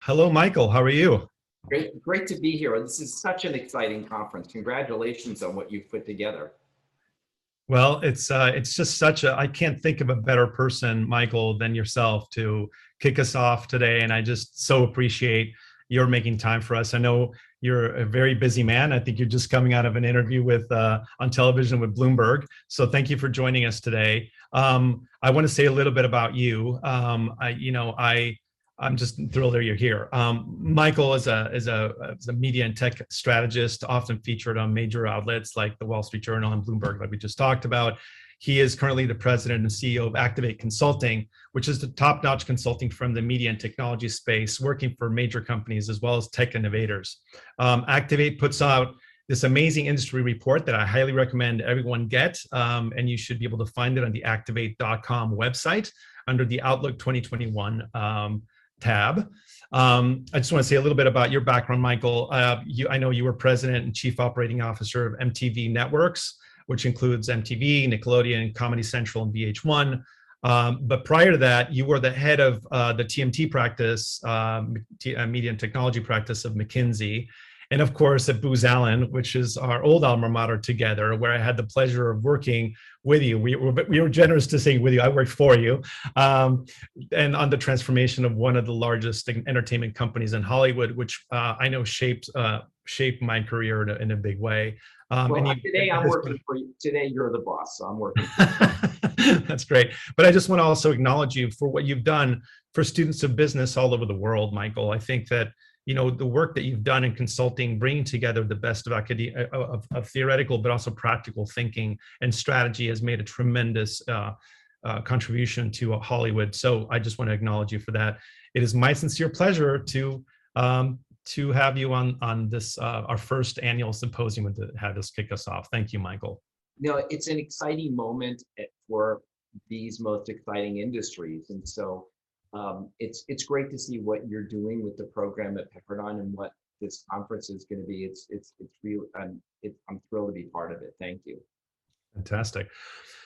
Hello, Michael. How are you? Great to be here. This is such an exciting conference. Congratulations on what you've put together. Well, it's just such a, I can't think of a better person, Michael, than yourself to kick us off today. And I just so appreciate your making time for us. I know you're a very busy man. I think you're just coming out of an interview with on television with Bloomberg. So thank you for joining us today. I want to say a little bit about you. I'm just thrilled that you're here. Michael is a media and tech strategist, often featured on major outlets like the Wall Street Journal and Bloomberg, like we just talked about. He is currently the president and CEO of Activate Consulting, which is the top-notch consulting firm in the media and technology space, working for major companies as well as tech innovators. Activate puts out this amazing industry report that I highly recommend everyone get, and you should be able to find it on the activate.com website under the Outlook 2021 tab. I just want to say a little bit about your background, Michael. I know you were president and chief operating officer of MTV Networks, which includes MTV, Nickelodeon, Comedy Central, and VH1. But prior to that, you were the head of the TMT practice, media and technology practice of McKinsey. And of course, at Booz Allen, which is our old alma mater together, where I had the pleasure of working with you. We were generous to say with you, I worked for you, and on the transformation of one of the largest entertainment companies in Hollywood, which I know shaped my career in a big way. Today I'm working for you. Today you're the boss, so I'm working for you. That's great. But I just want to also acknowledge you for what you've done for students of business all over the world, Michael. I think that the work that you've done in consulting, bringing together the best of academia, of theoretical, but also practical thinking and strategy has made a tremendous contribution to Hollywood. So I just want to acknowledge you for that. It is my sincere pleasure to have you on this, our first annual symposium to have this kick us off. Thank you, Michael. It's an exciting moment for these most exciting industries. And so it's great to see what you're doing with the program at Pepperdine and what this conference is going to be. It's real. I'm thrilled to be part of it. Thank you. Fantastic.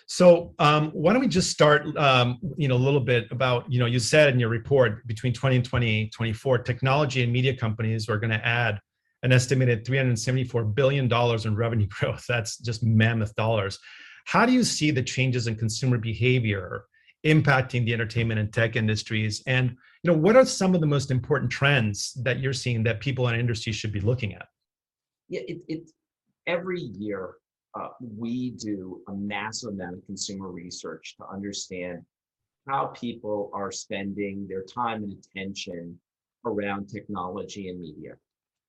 So why don't we just start, a little bit about, you said in your report between 20 and 2024, technology and media companies are going to add an estimated $374 billion in revenue growth. That's just mammoth dollars. How do you see the changes in consumer behavior impacting the entertainment and tech industries? And what are some of the most important trends that you're seeing that people in industry should be looking at? Yeah, every year we do a massive amount of consumer research to understand how people are spending their time and attention around technology and media.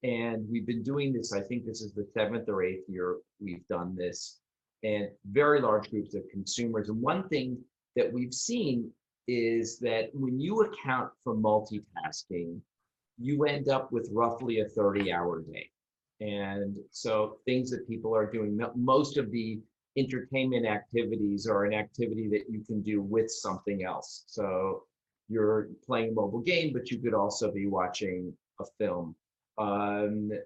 And we've been doing this, I think this is the 7th or 8th year we've done this, and very large groups of consumers. And one thing that we've seen is that when you account for multitasking, you end up with roughly a 30-hour day. And so things that people are doing, most of the entertainment activities are an activity that you can do with something else. So you're playing a mobile game, but you could also be watching a film.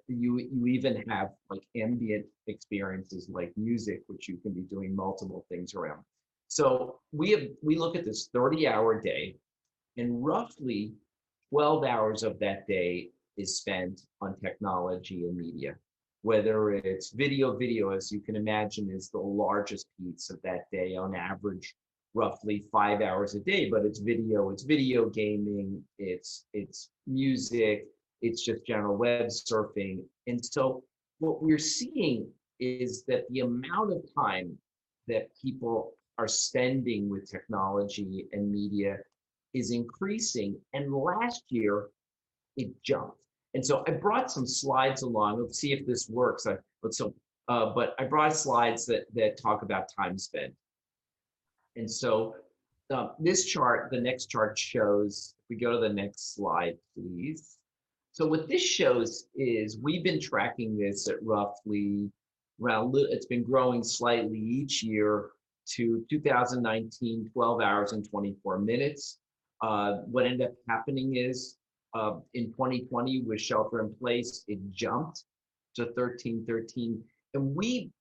You even have like ambient experiences like music, which you can be doing multiple things around. So we look at this 30-hour day, and roughly 12 hours of that day is spent on technology and media. Whether it's video, as you can imagine, is the largest piece of that day, on average, roughly 5 hours a day. But it's video gaming, it's music, it's just general web surfing. And so what we're seeing is that the amount of time that people are spending with technology and media is increasing. And last year, it jumped. And so I brought some slides along. Let's see if this works. But I brought slides that talk about time spent. And so this chart, the next chart shows, if we go to the next slide, please. So what this shows is we've been tracking this at roughly around, it's been growing slightly each year to 2019, 12 hours and 24 minutes. What ended up happening is in 2020 with shelter in place, it jumped to 13. And we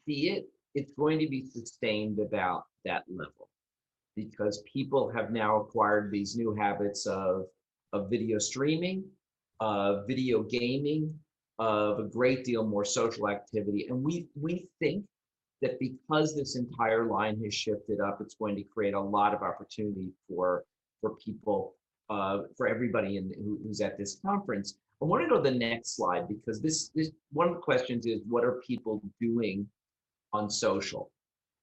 see it's going to be sustained about that level, because people have now acquired these new habits of of video streaming, of video gaming, of a great deal more social activity. And we think that because this entire line has shifted up, it's going to create a lot of opportunity for people, for everybody who's at this conference. I want to go to the next slide, because this one of the questions is, what are people doing on social?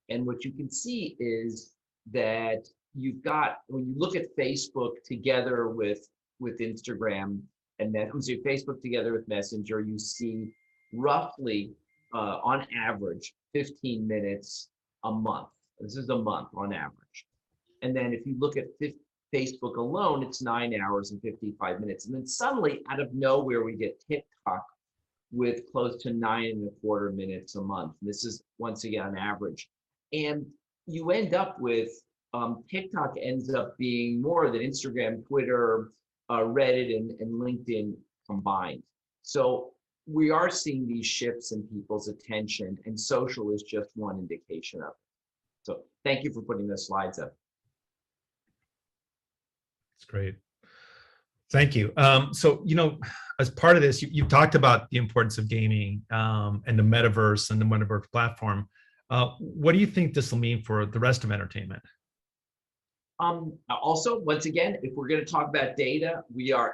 And what you can see is that you've got, when you look at Facebook together with Instagram, and then Facebook together with Messenger, you see roughly on average 15 minutes a month. This is a month on average. And then if you look at Facebook alone, it's 9 hours and 55 minutes. And then suddenly, out of nowhere, we get TikTok with close to 9.25 minutes a month. And this is, once again, on average. And you end up with TikTok ends up being more than Instagram, Twitter, Reddit, and LinkedIn combined. So we are seeing these shifts in people's attention, and social is just one indication of it. So thank you for putting those slides up. That's great. Thank you. So, as part of this, you've talked about the importance of gaming and the metaverse and the metaverse platform. What do you think this will mean for the rest of entertainment? Also, once again, if we're going to talk about data,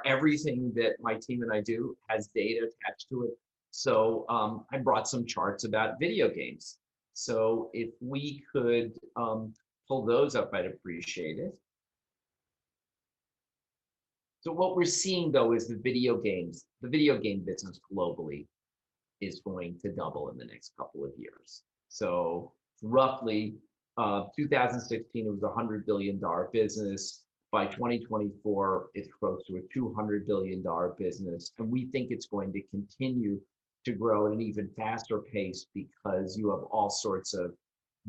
everything that my team and I do has data attached to it. So I brought some charts about video games. So if we could pull those up, I'd appreciate it. So what we're seeing, though, is the video game business globally is going to double in the next couple of years. So roughly 2016, it was a $100 billion business. By 2024, it's close to a $200 billion business. And we think it's going to continue to grow at an even faster pace, because you have all sorts of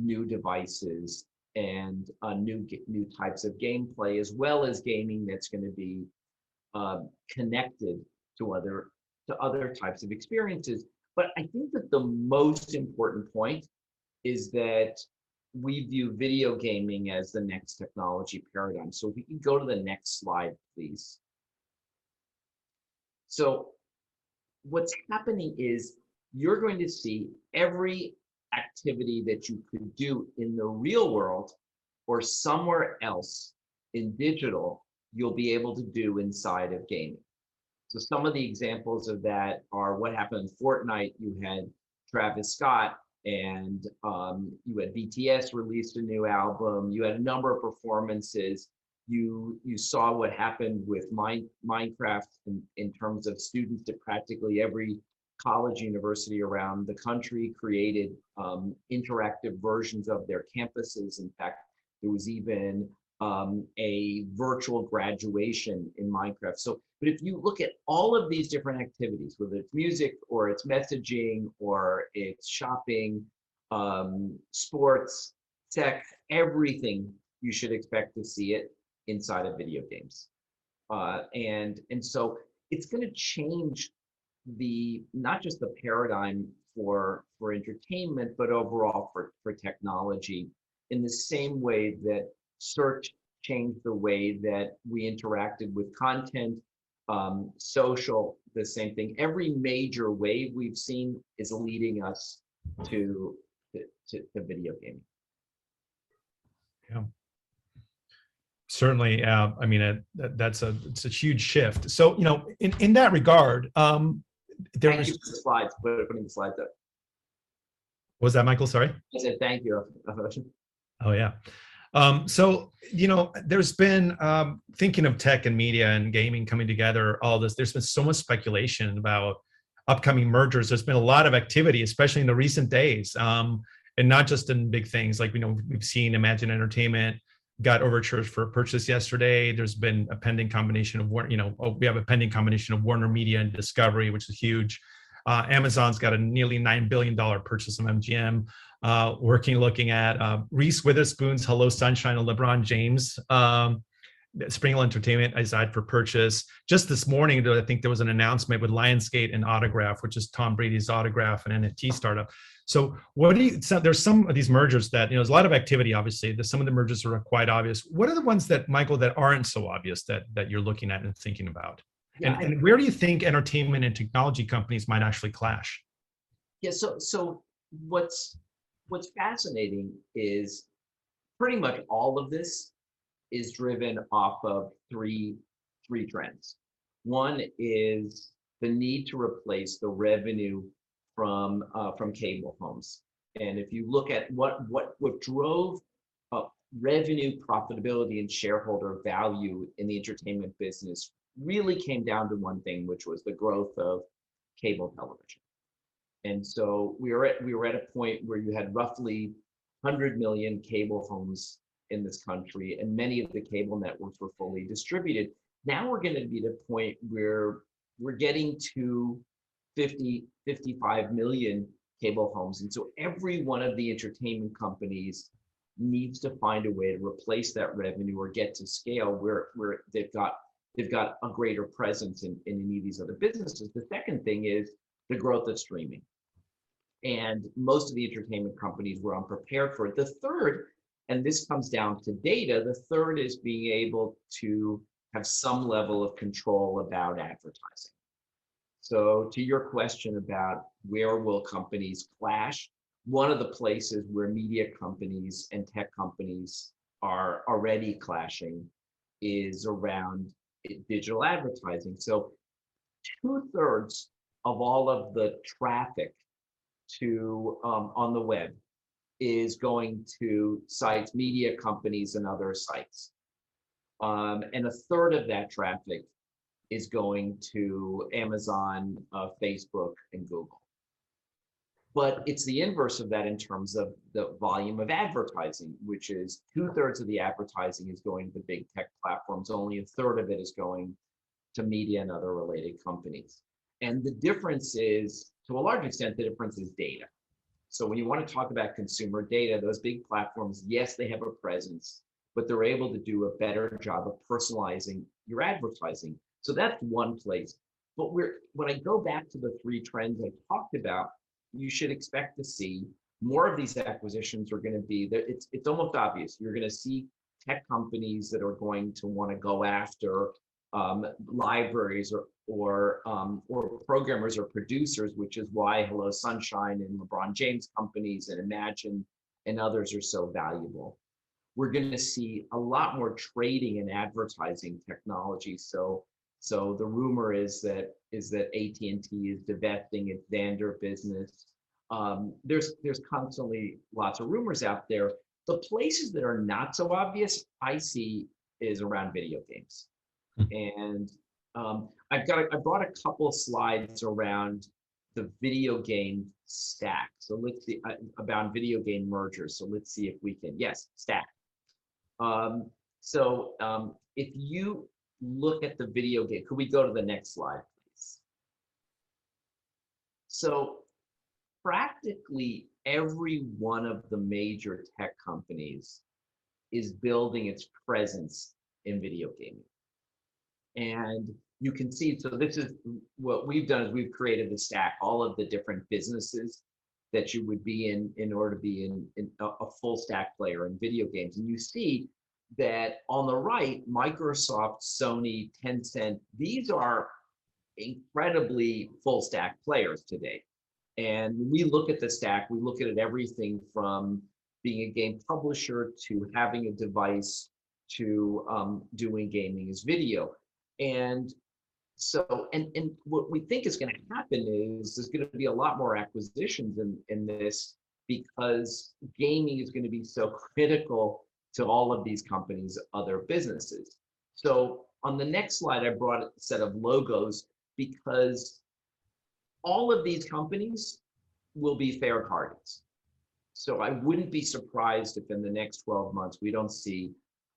new devices and new types of gameplay, as well as gaming that's going to be connected to other types of experiences. But I think that the most important point is that we view video gaming as the next technology paradigm. So if we can go to the next slide, please. So what's happening is you're going to see every activity that you could do in the real world or somewhere else in digital, you'll be able to do inside of gaming. So some of the examples of that are what happened in Fortnite. You had Travis Scott, and you had BTS released a new album. You had a number of performances. You saw what happened with Minecraft in terms of students at practically every college, university around the country created interactive versions of their campuses. In fact, there was even a virtual graduation in Minecraft. So, but if you look at all of these different activities, whether it's music or it's messaging or it's shopping, sports, tech, everything, you should expect to see it inside of video games. And so it's going to change not just the paradigm for entertainment, but overall for technology, in the same way that search changed the way that we interacted with content, social, the same thing. Every major wave we've seen is leading us to video gaming. Yeah, certainly. I mean, it's a huge shift. So, in that regard, thank you for the slides, putting the slides up. What was that, Michael? Sorry. I said thank you. Oh yeah. So, there's been, thinking of tech and media and gaming coming together, all this, there's been so much speculation about upcoming mergers. There's been a lot of activity, especially in the recent days, and not just in big things. Like, we've seen Imagine Entertainment got overtures for purchase yesterday. There's been a pending combination of, we have a pending combination of Warner Media and Discovery, which is huge. Amazon's got a nearly $9 billion purchase of MGM. Looking at Reese Witherspoon's Hello Sunshine and LeBron James Springhill Entertainment is out for purchase. Just this morning, I think there was an announcement with Lionsgate and Autograph, which is Tom Brady's Autograph, an NFT startup. So there's some of these mergers that, there's a lot of activity, obviously. There's some of the mergers are quite obvious. What are the ones that, Michael, that aren't so obvious that you're looking at and thinking about? Yeah, and where do you think entertainment and technology companies might actually clash? Yeah, so what's fascinating is pretty much all of this is driven off of three trends. One is the need to replace the revenue from cable homes. And if you look at what drove revenue, profitability, and shareholder value in the entertainment business really came down to one thing, which was the growth of cable television. And so we were at a point where you had roughly 100 million cable homes in this country, and many of the cable networks were fully distributed. Now we're going to be at a point where we're getting to 55 million cable homes. And so every one of the entertainment companies needs to find a way to replace that revenue or get to scale where they've got a greater presence in any of these other businesses. The second thing is the growth of streaming. And most of the entertainment companies were unprepared for it. The third, and this comes down to data, the third is being able to have some level of control about advertising. So to your question about where will companies clash, one of the places where media companies and tech companies are already clashing is around digital advertising. So 2/3 of all of the traffic to on the web is going to sites, media companies, and other sites. And 1/3 of that traffic is going to Amazon, Facebook, and Google. But it's the inverse of that in terms of the volume of advertising, which is 2/3 of the advertising is going to the big tech platforms. Only 1/3 of it is going to media and other related companies. And the difference is, to a large extent, the difference is data. So when you want to talk about consumer data, those big platforms, yes, they have a presence, but they're able to do a better job of personalizing your advertising. So that's one place. But when I go back to the three trends I talked about, you should expect to see more of these acquisitions are going to be that it's almost obvious. You're going to see tech companies that are going to want to go after libraries or programmers or producers, which is why Hello Sunshine and LeBron James companies and Imagine and others are so valuable. We're going to see a lot more trading and advertising technology. So the rumor is that AT&T is divesting its Xandr business. There's constantly lots of rumors out there. The places that are not so obvious I see is around video games. And I brought a couple of slides around the video game stack. So let's see about video game mergers. So let's see if we can, yes, stack. If you look at the video game, could we go to the next slide, please? So practically every one of the major tech companies is building its presence in video gaming. And you can see, so this is what we've done, is we've created the stack, all of the different businesses that you would be in order to be in a full stack player in video games. And you see that on the right, Microsoft, Sony, Tencent, these are incredibly full stack players today. And when we look at the stack, we look at it everything from being a game publisher to having a device to doing gaming as video. And so, and what we think is going to happen is there's going to be a lot more acquisitions in this, because gaming is going to be so critical to all of these companies' other businesses. So on the next slide, I brought a set of logos because all of these companies will be fair targets. So I wouldn't be surprised if in the next 12 months, we don't see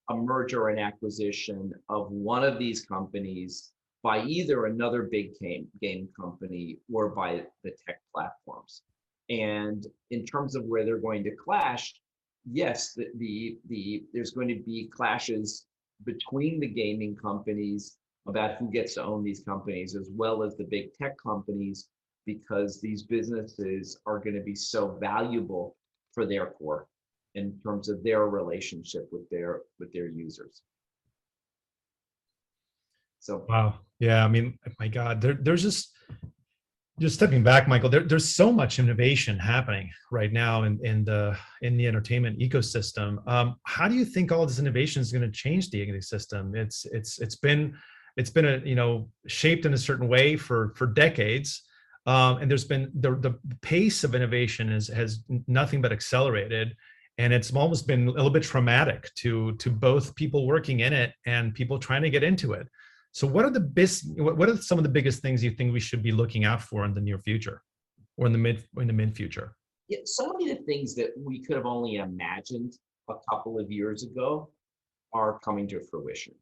a merger or an acquisition of one of these companies by either another big game company or by the tech platforms. And in terms of where they're going to clash, yes, there's going to be clashes between the gaming companies about who gets to own these companies, as well as the big tech companies, because these businesses are going to be so valuable for their core in terms of their relationship with their users. So Wow. Yeah. I mean, my God, there's just stepping back, Michael, there's so much innovation happening right now in the entertainment ecosystem. How do you think all this innovation is going to change the ecosystem? It's been shaped in a certain way for decades, and there's been the pace of innovation has nothing but accelerated, and it's almost been a little bit traumatic to both people working in it and people trying to get into it. So what are some of the biggest things you think we should be looking out for in the near future or in the mid future? yeah, so many of the things that we could have only imagined a couple of years ago are coming to fruition.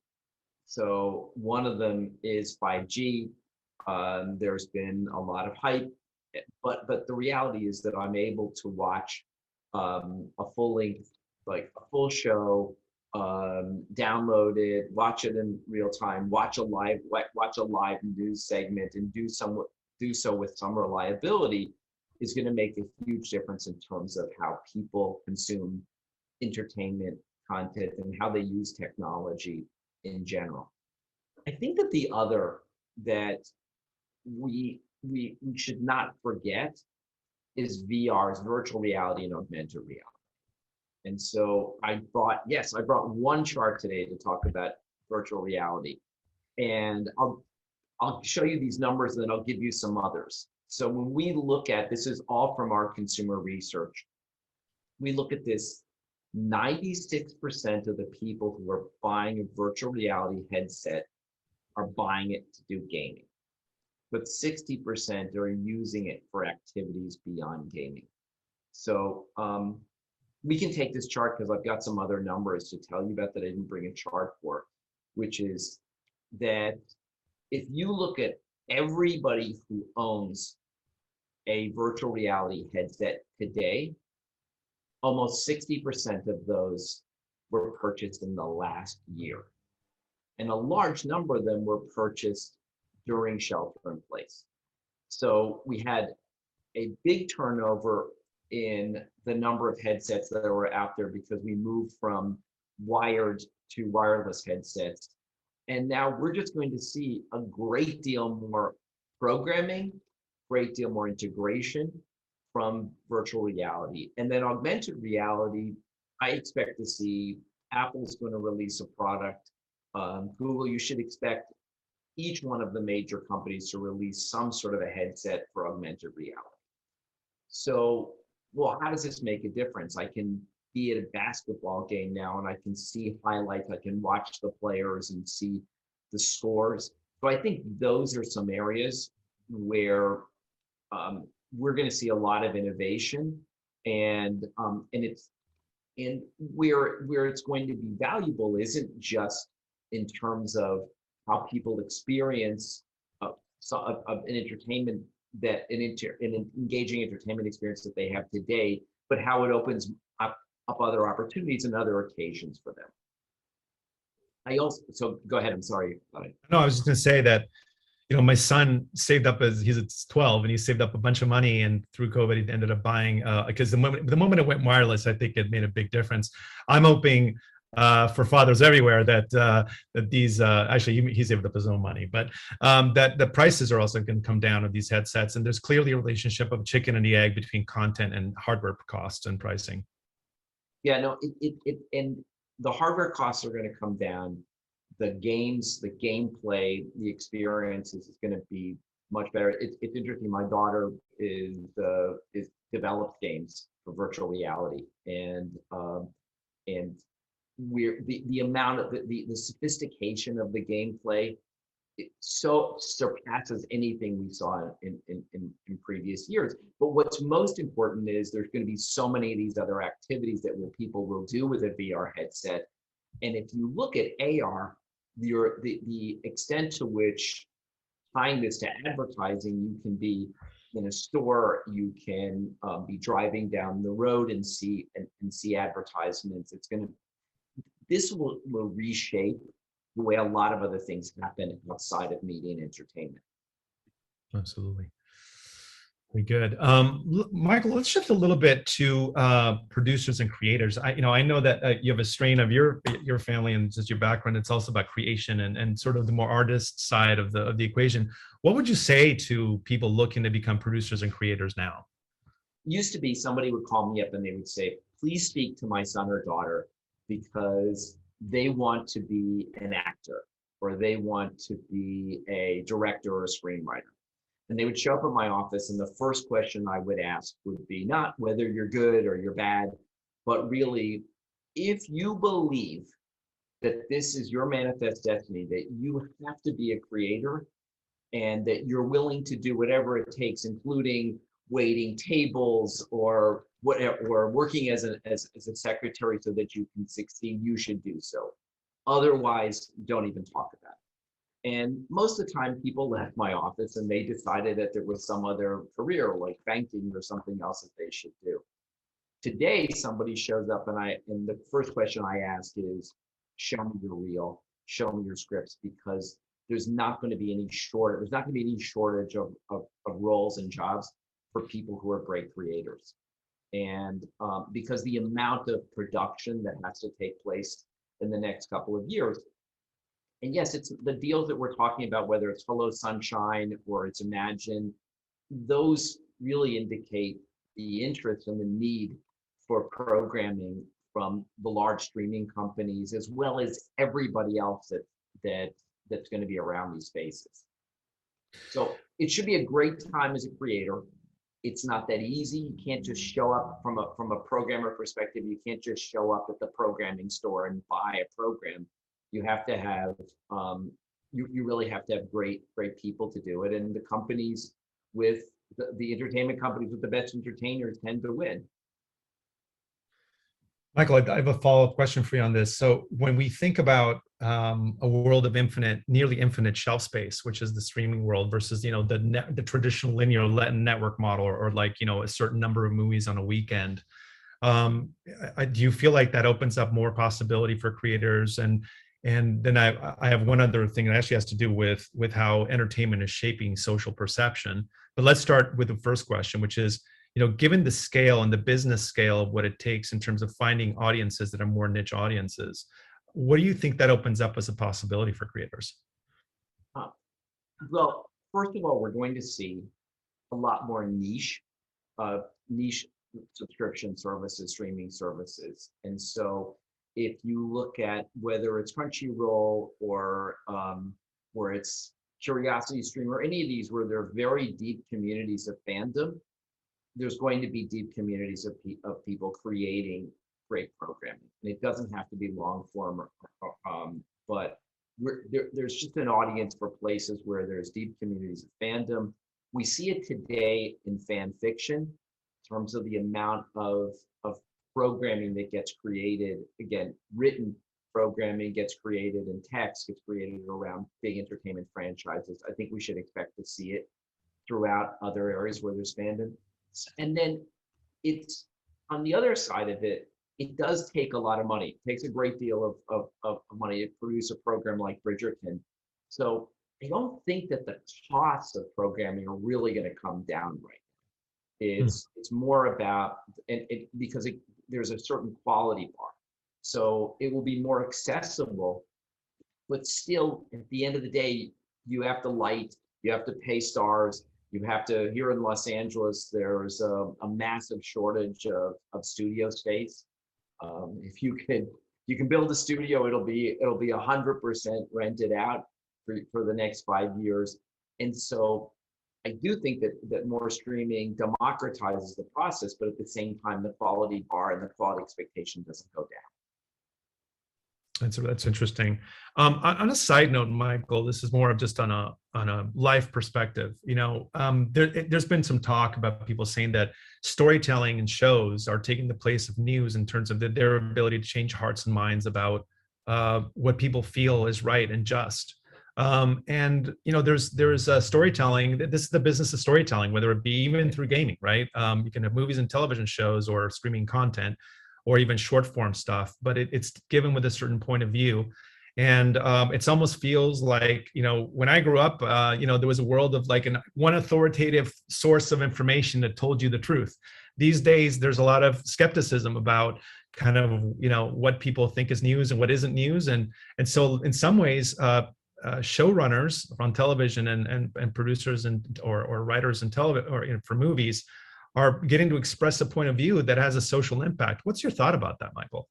So one of them is 5G. There's been a lot of hype, but the reality is that I'm able to watch a full length, like a full show, download it, watch it in real time, watch a live news segment, and do so with some reliability is going to make a huge difference in terms of how people consume entertainment content and how they use technology in general. I think that the other that we should not forget is VR's virtual reality and augmented reality. And so I brought one chart today to talk about virtual reality. And I'll show you these numbers and then I'll give you some others. So when we look at, this is all from our consumer research, we look at this, 96% of the people who are buying a virtual reality headset are buying it to do gaming. But 60% are using it for activities beyond gaming. So we can take this chart because I've got some other numbers to tell you about that I didn't bring a chart for, which is that if you look at everybody who owns a virtual reality headset today, almost 60% of those were purchased in the last year. And a large number of them were purchased during shelter in place. So we had a big turnover in the number of headsets that were out there because we moved from wired to wireless headsets. And now we're just going to see a great deal more programming, great deal more integration from virtual reality. And then augmented reality, I expect to see Apple's going to release a product. Google, you should expect each one of the major companies to release some sort of a headset for augmented reality. So, well, how does this make a difference? I can be at a basketball game now and I can see highlights, I can watch the players and see the scores. So I think those are some areas where we're going to see a lot of innovation, and where it's going to be valuable isn't just in terms of how people experience an entertainment an engaging entertainment experience that they have today, but how it opens up other opportunities and other occasions for them. So go ahead. I'm sorry. No, I was just going to say that, my son saved up he's 12 and he saved up a bunch of money, and through COVID he ended up buying because the moment it went wireless, I think it made a big difference. I'm hoping for fathers everywhere that these actually he saved up his own money, but that the prices are also going to come down of these headsets, and there's clearly a relationship of chicken and the egg between content and hardware costs and pricing. Yeah, no, and the hardware costs are going to come down. The games, the gameplay, the experience is going to be much better. It's interesting. My daughter is developed games for virtual reality, and we're the amount of the sophistication of the gameplay, it so surpasses anything we saw in previous years. But what's most important is there's going to be so many of these other activities that people will do with a VR headset. And if you look at AR, the extent to which tying this to advertising, you can be in a store, you can be driving down the road and see advertisements. This will reshape the way a lot of other things happen outside of media and entertainment. Absolutely. Very good. Michael, let's shift a little bit to producers and creators. I know that you have a strain of your family and just your background. It's also about creation and sort of the more artist side of the equation. What would you say to people looking to become producers and creators now? Used to be somebody would call me up and they would say, please speak to my son or daughter because they want to be an actor or they want to be a director or a screenwriter. And they would show up at my office and the first question I would ask would be not whether you're good or you're bad, but really, if you believe that this is your manifest destiny, that you have to be a creator and that you're willing to do whatever it takes, including waiting tables or whatever, or working as a secretary so that you can succeed, you should do so. Otherwise, don't even talk about it. And most of the time people left my office and they decided that there was some other career like banking or something else that they should do. Today, somebody shows up and the first question I ask is, show me your reel, show me your scripts, because there's not going to be any shortage of roles and jobs for people who are great creators. And because the amount of production that has to take place in the next couple of years, and yes, it's the deals that we're talking about, whether it's Hello Sunshine or it's Imagine, those really indicate the interest and the need for programming from the large streaming companies, as well as everybody else that's going to be around these spaces. So it should be a great time as a creator. It's not that easy. You can't just show up from a programmer perspective. You can't just show up at the programming store and buy a program. You have to have, you really have to have great people to do it. And the companies with the entertainment companies with the best entertainers tend to win. Michael, I have a follow-up question for you on this. So when we think about a world of nearly infinite shelf space, which is the streaming world, versus the traditional linear network model, or like a certain number of movies on a weekend, do you feel like that opens up more possibility for creators? And then I have one other thing that actually has to do with how entertainment is shaping social perception. But let's start with the first question, which is, given the scale and the business scale of what it takes in terms of finding audiences that are more niche audiences, what do you think that opens up as a possibility for creators? Well, first of all, we're going to see a lot more niche subscription services, streaming services. And so if you look at whether it's Crunchyroll or it's Curiosity Stream or any of these where there are very deep communities of fandom, there's going to be deep communities of people creating great programming. And it doesn't have to be long form, but there's just an audience for places where there's deep communities of fandom. We see it today in fan fiction in terms of the amount of programming that gets created. Again, written programming gets created and text gets created around big entertainment franchises. I think we should expect to see it throughout other areas where there's fandom. And then it's on the other side of it, it does take a lot of money. It takes a great deal of money to produce a program like Bridgerton. So I don't think that the costs of programming are really going to come down right now. It's more about, because there's a certain quality bar. So it will be more accessible, but still at the end of the day, you have to light, you have to pay stars. You have to, here in Los Angeles, there's a massive shortage of studio space. If you can build a studio, it'll be 100% rented out for the next 5 years. And so I do think that more streaming democratizes the process, but at the same time, the quality bar and the quality expectation doesn't go down. That's interesting. On a side note, Michael, this is more of just on a life perspective. There's been some talk about people saying that storytelling and shows are taking the place of news in terms of their ability to change hearts and minds about what people feel is right and just. There's storytelling. This is the business of storytelling, whether it be even through gaming, right? You can have movies and television shows or streaming content, or even short form stuff, but it's given with a certain point of view. And it's almost feels like, when I grew up, there was a world of like one authoritative source of information that told you the truth. These days, there's a lot of skepticism about kind of, what people think is news and what isn't news. And so in some ways, showrunners on television and producers or writers in television or for movies are getting to express a point of view that has a social impact. What's your thought about that, Michael?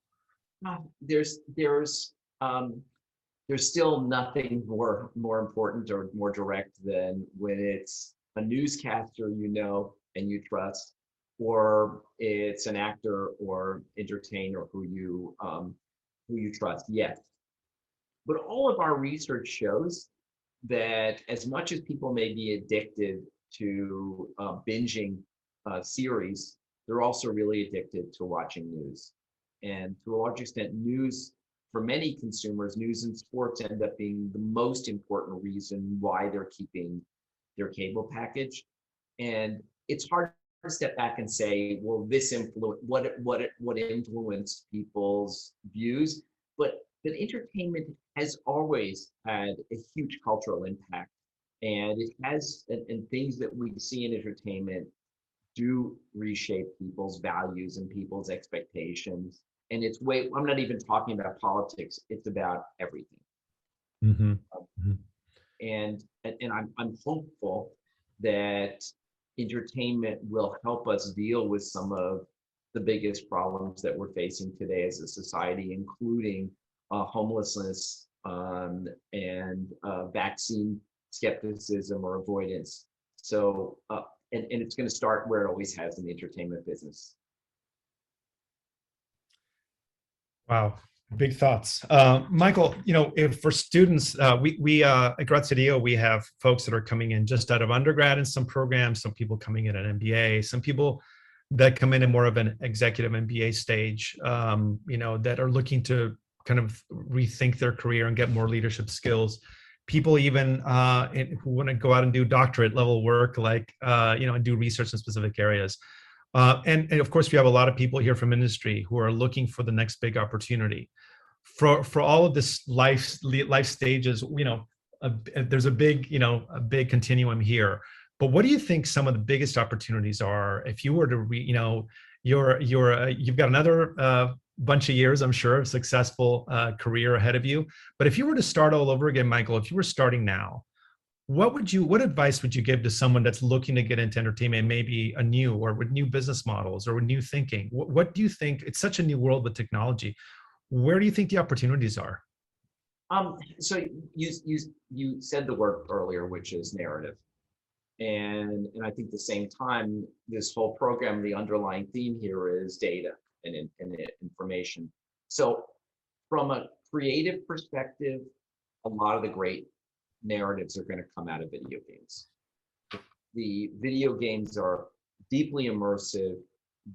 There's still nothing more important or more direct than when it's a newscaster and you trust, or it's an actor or entertainer who you trust. Yes, but all of our research shows that as much as people may be addicted to binging series, they're also really addicted to watching news. And to a large extent, news, for many consumers, news and sports end up being the most important reason why they're keeping their cable package. And it's hard to step back and say, well, this what influenced people's views, but entertainment has always had a huge cultural impact, and it has, and things that we see in entertainment do reshape people's values and people's expectations. And I'm not even talking about politics, it's about everything. Mm-hmm. Mm-hmm. And I'm hopeful that entertainment will help us deal with some of the biggest problems that we're facing today as a society, including homelessness and vaccine skepticism or avoidance. So, and it's going to start where it always has in the entertainment business. Wow, big thoughts. Michael, if for students, we at Graziadio, we have folks that are coming in just out of undergrad in some programs, some people coming in at MBA, some people that come in more of an executive MBA stage, that are looking to kind of rethink their career and get more leadership skills. People even who want to go out and do doctorate level work, like, and do research in specific areas. And of course, we have a lot of people here from industry who are looking for the next big opportunity. For all of this life stages, there's a big continuum here. But what do you think some of the biggest opportunities are if you were to you've got another bunch of years, I'm sure, of successful career ahead of you. But if you were to start all over again, Michael, if you were starting now, what advice would you give to someone that's looking to get into entertainment, maybe with new business models or with new thinking? What do you think? It's such a new world with technology. Where do you think the opportunities are? So you said the word earlier, which is narrative. And I think at the same time, this whole program, the underlying theme here is data and information. So from a creative perspective, a lot of the great narratives are going to come out of video games. The video games are deeply immersive.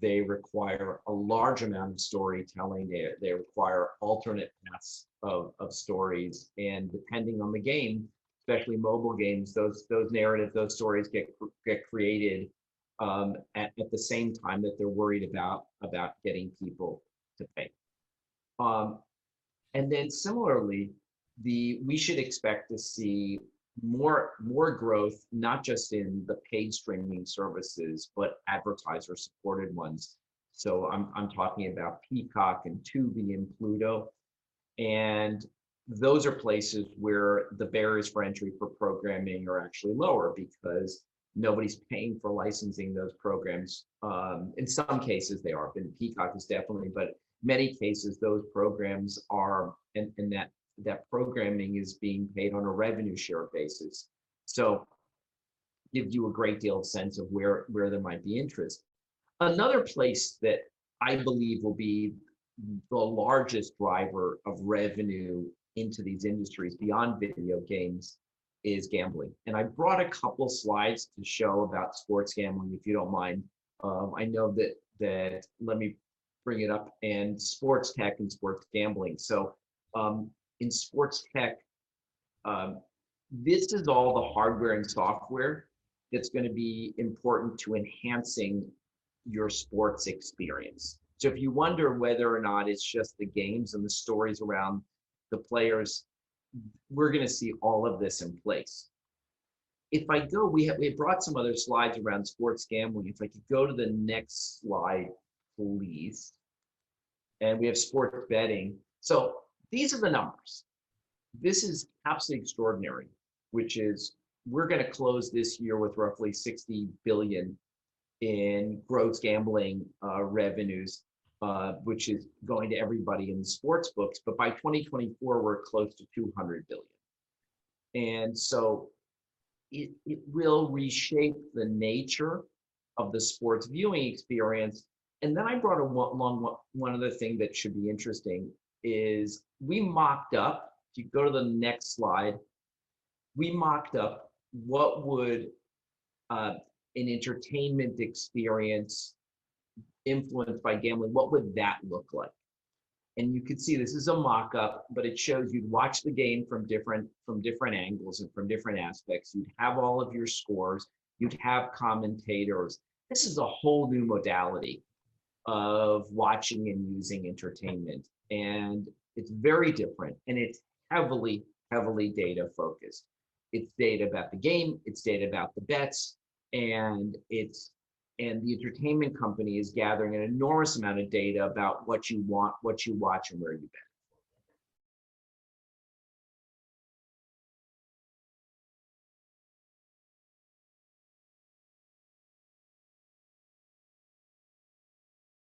They require a large amount of storytelling. They require alternate paths of stories. And depending on the game, especially mobile games, those narratives, those stories get created at the same time that they're worried about getting people to pay. And then similarly, we should expect to see more growth, not just in the paid streaming services, but advertiser supported ones. So I'm talking about Peacock and Tubi and Pluto. And those are places where the barriers for entry for programming are actually lower because nobody's paying for licensing those programs. In some cases they are, and Peacock is definitely, but many cases those programs are, and that programming is being paid on a revenue share basis. So gives you a great deal of sense of where there might be interest. Another place that I believe will be the largest driver of revenue into these industries beyond video games is gambling. And I brought a couple slides to show about sports gambling, if you don't mind. I know that let me bring it up, and sports tech and sports gambling. So in sports tech, this is all the hardware and software that's going to be important to enhancing your sports experience. So if you wonder whether or not it's just the games and the stories around the players, we're going to see all of this in place. If I go, we brought some other slides around sports gambling. If I could go to the next slide, please. And we have sports betting. So these are the numbers. This is absolutely extraordinary, which is we're going to close this year with roughly 60 billion in gross gambling revenues, which is going to everybody in the sports books. But by 2024, we're close to 200 billion. And so it will reshape the nature of the sports viewing experience. And then I brought along one other thing that should be interesting is we mocked up, if you go to the next slide, we mocked up what would an entertainment experience influenced by gambling, what would that look like? And you can see this is a mock-up, but it shows you'd watch the game from different angles and from different aspects. You'd have all of your scores, you'd have commentators. This is a whole new modality of watching and using entertainment. And it's very different, and it's heavily data focused. It's data about the game, it's data about the bets, and the entertainment company is gathering an enormous amount of data about what you want, what you watch, and where you bet.